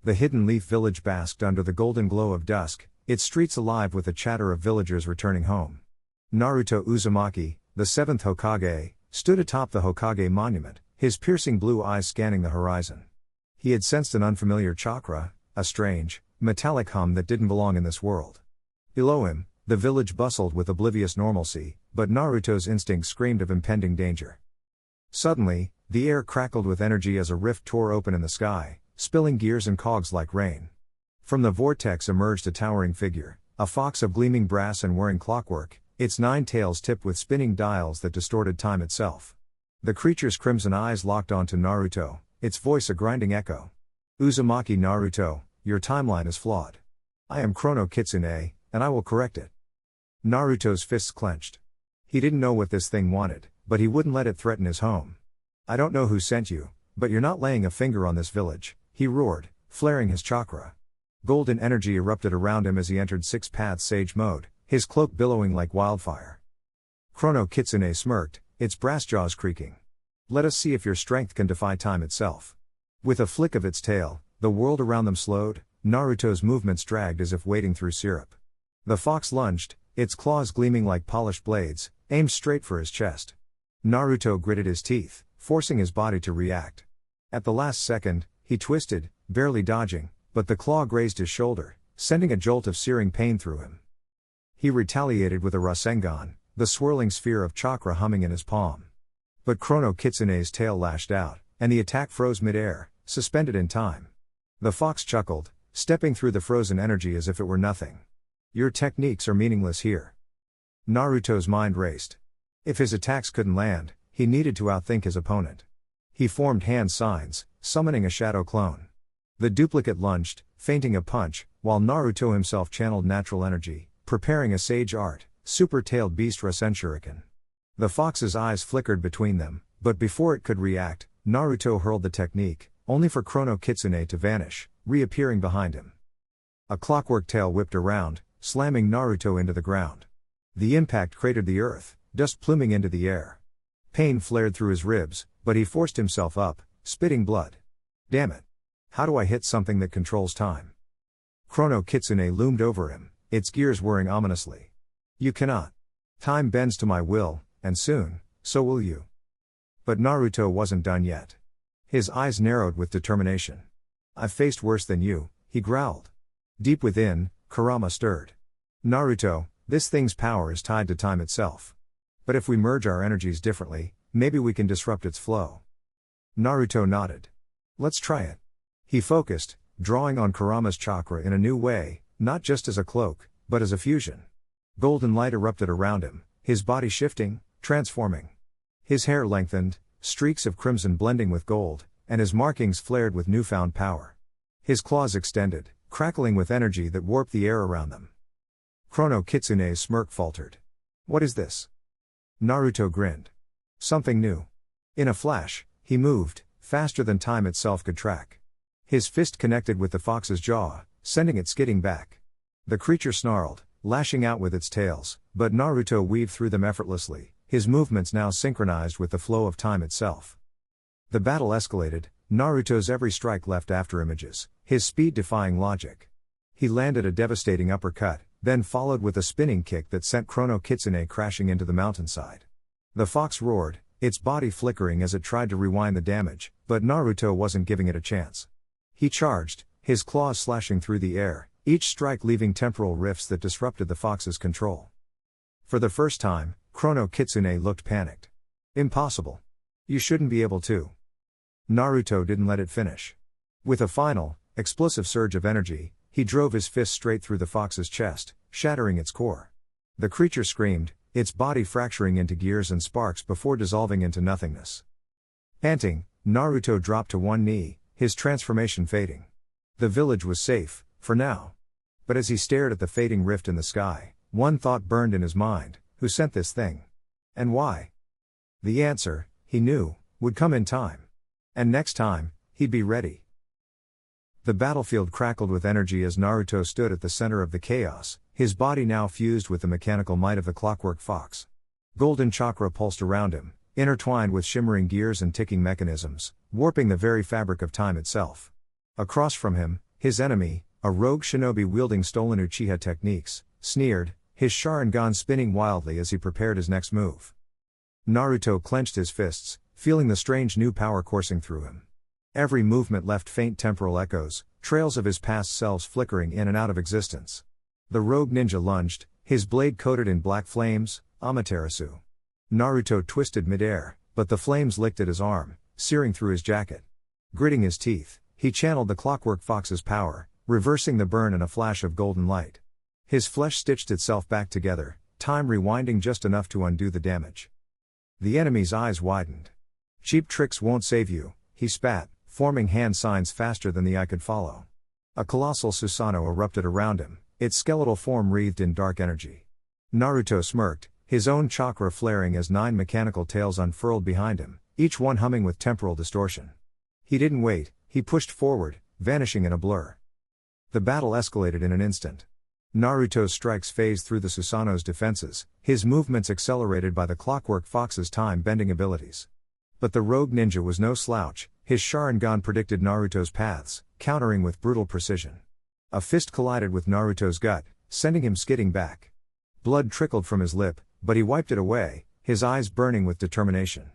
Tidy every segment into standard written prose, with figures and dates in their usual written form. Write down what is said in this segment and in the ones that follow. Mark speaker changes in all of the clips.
Speaker 1: The Hidden Leaf village basked under the golden glow of dusk, its streets alive with the chatter of villagers returning home. Naruto Uzumaki, the seventh Hokage, stood atop the Hokage monument, his piercing blue eyes scanning the horizon. He had sensed an unfamiliar chakra, a strange, metallic hum that didn't belong in this world. Below him, the village bustled with oblivious normalcy, but Naruto's instinct screamed of impending danger. Suddenly, the air crackled with energy as a rift tore open in the sky, spilling gears and cogs like rain. From the vortex emerged a towering figure, a fox of gleaming brass and wearing clockwork, its 9 tails tipped with spinning dials that distorted time itself. The creature's crimson eyes locked onto Naruto, its voice a grinding echo. Uzumaki Naruto, your timeline is flawed. I am Chrono Kitsune, and I will correct it. Naruto's fists clenched. He didn't know what this thing wanted, but he wouldn't let it threaten his home. I don't know who sent you, but you're not laying a finger on this village, he roared, flaring his chakra. Golden energy erupted around him as he entered Six Paths Sage mode, his cloak billowing like wildfire. Chrono Kitsune smirked, its brass jaws creaking. Let us see if your strength can defy time itself. With a flick of its tail, the world around them slowed, Naruto's movements dragged as if wading through syrup. The fox lunged, its claws gleaming like polished blades, aimed straight for his chest. Naruto gritted his teeth, forcing his body to react. At the last second, he twisted, barely dodging, but the claw grazed his shoulder, sending a jolt of searing pain through him. He retaliated with a Rasengan, the swirling sphere of chakra humming in his palm. But Chrono Kitsune's tail lashed out, and the attack froze mid-air, suspended in time. The fox chuckled, stepping through the frozen energy as if it were nothing. Your techniques are meaningless here. Naruto's mind raced. If his attacks couldn't land, he needed to outthink his opponent. He formed hand signs, summoning a shadow clone. The duplicate lunged, feinting a punch, while Naruto himself channeled natural energy, preparing a sage art, super-tailed beast Rasenshuriken. The fox's eyes flickered between them, but before it could react, Naruto hurled the technique, only for Chrono Kitsune to vanish, reappearing behind him. A clockwork tail whipped around, slamming Naruto into the ground. The impact cratered the earth, dust pluming into the air. Pain flared through his ribs, but he forced himself up, spitting blood. Damn it! How do I hit something that controls time? Chrono Kitsune loomed over him, its gears whirring ominously. You cannot. Time bends to my will, and soon, so will you. But Naruto wasn't done yet. His eyes narrowed with determination. I've faced worse than you, he growled. Deep within, Kurama stirred. Naruto, this thing's power is tied to time itself. But if we merge our energies differently, maybe we can disrupt its flow. Naruto nodded. Let's try it. He focused, drawing on Kurama's chakra in a new way, not just as a cloak, but as a fusion. Golden light erupted around him, his body shifting, transforming. His hair lengthened, streaks of crimson blending with gold, and his markings flared with newfound power. His claws extended, crackling with energy that warped the air around them. Chrono Kitsune's smirk faltered. What is this? Naruto grinned. Something new. In a flash, he moved, faster than time itself could track. His fist connected with the fox's jaw, sending it skidding back. The creature snarled, lashing out with its tails, but Naruto weaved through them effortlessly, his movements now synchronized with the flow of time itself. The battle escalated, Naruto's every strike left afterimages, his speed defying logic. He landed a devastating uppercut, then followed with a spinning kick that sent Chrono Kitsune crashing into the mountainside. The fox roared, its body flickering as it tried to rewind the damage, but Naruto wasn't giving it a chance. He charged, his claws slashing through the air, each strike leaving temporal rifts that disrupted the fox's control. For the first time, Chrono Kitsune looked panicked. Impossible. You shouldn't be able to. Naruto didn't let it finish. With a final, explosive surge of energy, he drove his fist straight through the fox's chest, shattering its core. The creature screamed, its body fracturing into gears and sparks before dissolving into nothingness. Panting, Naruto dropped to one knee, his transformation fading. The village was safe, for now. But as he stared at the fading rift in the sky, one thought burned in his mind: who sent this thing? And why? The answer, he knew, would come in time. And next time, he'd be ready. The battlefield crackled with energy as Naruto stood at the center of the chaos, his body now fused with the mechanical might of the clockwork fox. Golden chakra pulsed around him, intertwined with shimmering gears and ticking mechanisms, warping the very fabric of time itself. Across from him, His enemy, a rogue shinobi wielding stolen Uchiha techniques, sneered, his Sharingan spinning wildly as he prepared his next move. Naruto clenched his fists, feeling the strange new power coursing through him. Every movement left faint temporal echoes, trails of his past selves flickering in and out of existence. The rogue ninja lunged, his blade coated in black flames, Amaterasu. Naruto twisted midair, but the flames licked at his arm, searing through his jacket. Gritting his teeth, he channeled the Clockwork Fox's power, reversing the burn in a flash of golden light. His flesh stitched itself back together, time rewinding just enough to undo the damage. The enemy's eyes widened. "Cheap tricks won't save you," he spat, forming hand signs faster than the eye could follow. A colossal Susanoo erupted around him, its skeletal form wreathed in dark energy. Naruto smirked, his own chakra flaring as 9 mechanical tails unfurled behind him, each one humming with temporal distortion. He didn't wait, he pushed forward, vanishing in a blur. The battle escalated in an instant. Naruto's strikes phased through the Susanoo's defenses, his movements accelerated by the Clockwork Fox's time-bending abilities. But the rogue ninja was no slouch, his Sharingan predicted Naruto's paths, countering with brutal precision. A fist collided with Naruto's gut, sending him skidding back. Blood trickled from his lip, but he wiped it away, his eyes burning with determination.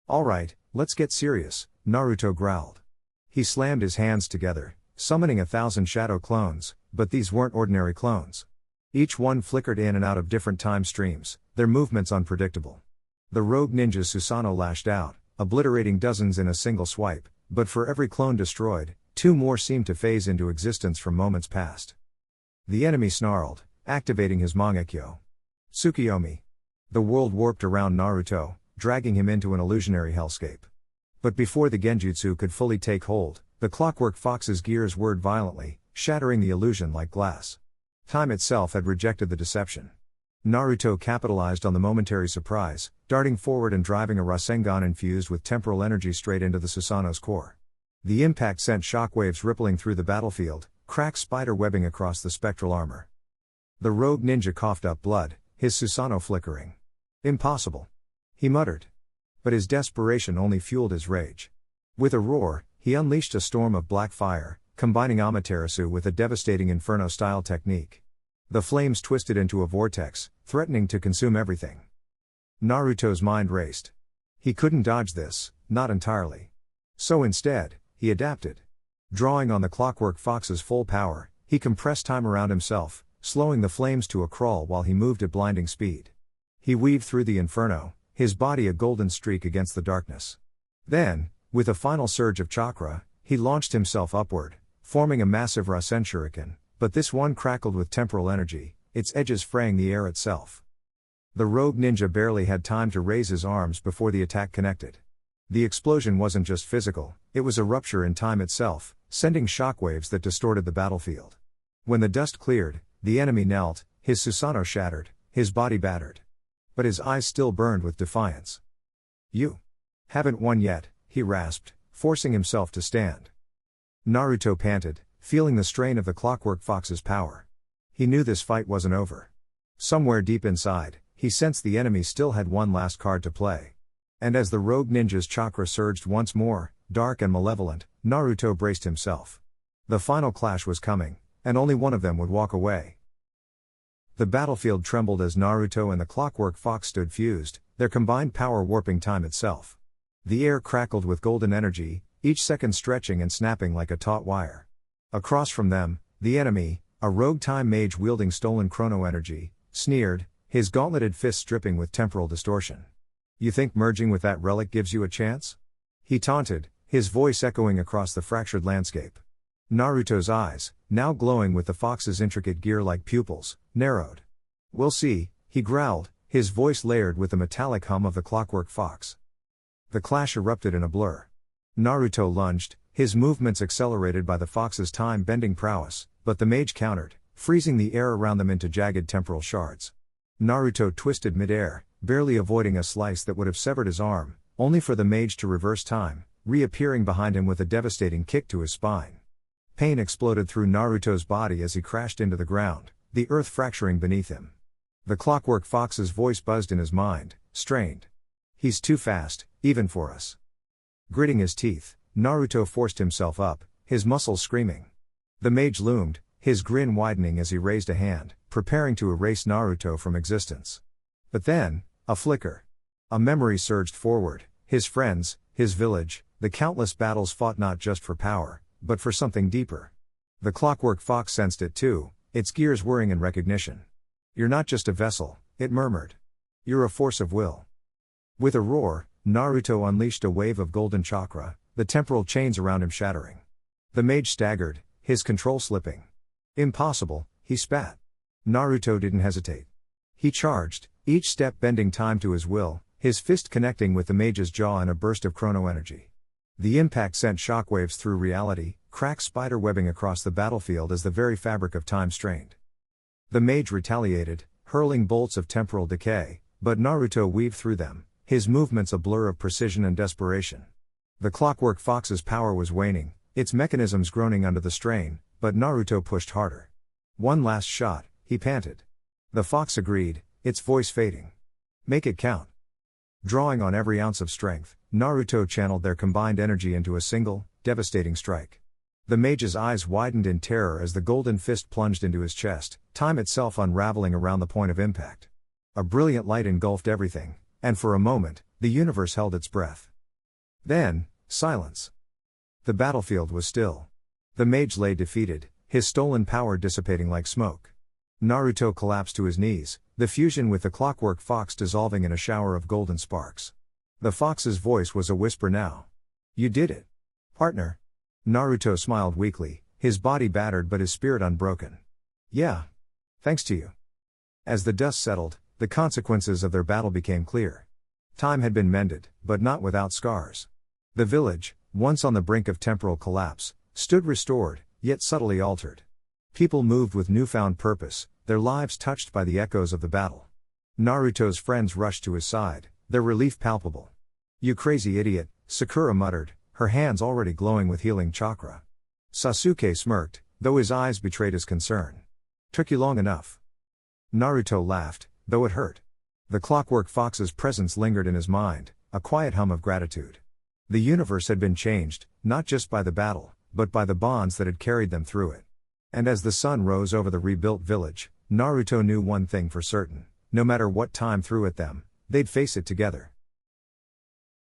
Speaker 1: "All right, let's get serious," Naruto growled. He slammed his hands together, summoning 1,000 shadow clones, but these weren't ordinary clones. Each one flickered in and out of different time streams, their movements unpredictable. The rogue ninja's Susanoo lashed out, obliterating dozens in a single swipe, but for every clone destroyed, 2 more seemed to phase into existence from moments past. The enemy snarled, activating his Mangekyo. Tsukiyomi. The world warped around Naruto, dragging him into an illusionary hellscape. But before the genjutsu could fully take hold, the Clockwork Fox's gears whirred violently, shattering the illusion like glass. Time itself had rejected the deception. Naruto capitalized on the momentary surprise, darting forward and driving a Rasengan infused with temporal energy straight into the Susanoo's core. The impact sent shockwaves rippling through the battlefield, cracks spider-webbing across the spectral armor. The rogue ninja coughed up blood, his Susanoo flickering. "Impossible," he muttered. But his desperation only fueled his rage. With a roar, he unleashed a storm of black fire, combining Amaterasu with a devastating Inferno-style technique. The flames twisted into a vortex, threatening to consume everything. Naruto's mind raced. He couldn't dodge this, not entirely. So instead, he adapted. Drawing on the Clockwork Fox's full power, he compressed time around himself, slowing the flames to a crawl while he moved at blinding speed. He weaved through the inferno, his body a golden streak against the darkness. Then, with a final surge of chakra, he launched himself upward, forming a massive Rasen Shuriken, but this one crackled with temporal energy, its edges fraying the air itself. The rogue ninja barely had time to raise his arms before the attack connected. The explosion wasn't just physical, it was a rupture in time itself, sending shockwaves that distorted the battlefield. When the dust cleared, the enemy knelt, his Susanoo shattered, his body battered. But his eyes still burned with defiance. "You haven't won yet," he rasped, forcing himself to stand. Naruto panted, feeling the strain of the Clockwork Fox's power. He knew this fight wasn't over. Somewhere deep inside, he sensed the enemy still had one last card to play. And as the rogue ninja's chakra surged once more, dark and malevolent, Naruto braced himself. The final clash was coming, and only one of them would walk away. The battlefield trembled as Naruto and the Clockwork Fox stood fused, their combined power warping time itself. The air crackled with golden energy, each second stretching and snapping like a taut wire. Across from them, the enemy, a rogue time mage wielding stolen chrono energy, sneered, his gauntleted fists dripping with temporal distortion. "You think merging with that relic gives you a chance?" he taunted, his voice echoing across the fractured landscape. Naruto's eyes, now glowing with the fox's intricate gear-like pupils, narrowed. "We'll see," he growled, his voice layered with the metallic hum of the Clockwork Fox. The clash erupted in a blur. Naruto lunged, his movements accelerated by the fox's time-bending prowess, but the mage countered, freezing the air around them into jagged temporal shards. Naruto twisted midair, barely avoiding a slice that would have severed his arm, only for the mage to reverse time, reappearing behind him with a devastating kick to his spine. Pain exploded through Naruto's body as he crashed into the ground, the earth fracturing beneath him. The Clockwork Fox's voice buzzed in his mind, strained. "He's too fast, even for us." Gritting his teeth, Naruto forced himself up, his muscles screaming. The mage loomed, his grin widening as he raised a hand, preparing to erase Naruto from existence. But then, a flicker. A memory surged forward, his friends, his village, the countless battles fought not just for power, but for something deeper. The Clockwork Fox sensed it too, its gears whirring in recognition. "You're not just a vessel," it murmured. "You're a force of will." With a roar, Naruto unleashed a wave of golden chakra, the temporal chains around him shattering. The mage staggered, his control slipping. "Impossible," he spat. Naruto didn't hesitate. He charged, each step bending time to his will, his fist connecting with the mage's jaw in a burst of chrono energy. The impact sent shockwaves through reality, cracked spider webbing across the battlefield as the very fabric of time strained. The mage retaliated, hurling bolts of temporal decay, but Naruto weaved through them, his movements a blur of precision and desperation. The Clockwork Fox's power was waning, its mechanisms groaning under the strain, but Naruto pushed harder. "One last shot," he panted. The fox agreed, its voice fading. "Make it count." Drawing on every ounce of strength, Naruto channeled their combined energy into a single, devastating strike. The mage's eyes widened in terror as the golden fist plunged into his chest, time itself unraveling around the point of impact. A brilliant light engulfed everything, and for a moment, the universe held its breath. Then, silence. The battlefield was still. The mage lay defeated, his stolen power dissipating like smoke. Naruto collapsed to his knees, the fusion with the Clockwork Fox dissolving in a shower of golden sparks. The fox's voice was a whisper now. "You did it, partner." Naruto smiled weakly, his body battered but his spirit unbroken. "Yeah. Thanks to you." As the dust settled, the consequences of their battle became clear. Time had been mended, but not without scars. The village, once on the brink of temporal collapse, stood restored, yet subtly altered. People moved with newfound purpose, their lives touched by the echoes of the battle. Naruto's friends rushed to his side, their relief palpable. "You crazy idiot," Sakura muttered, her hands already glowing with healing chakra. Sasuke smirked, though his eyes betrayed his concern. "Took you long enough." Naruto laughed, though it hurt. The Clockwork Fox's presence lingered in his mind, a quiet hum of gratitude. The universe had been changed, not just by the battle, but by the bonds that had carried them through it. And as the sun rose over the rebuilt village, Naruto knew one thing for certain: no matter what time threw at them, they'd face it together.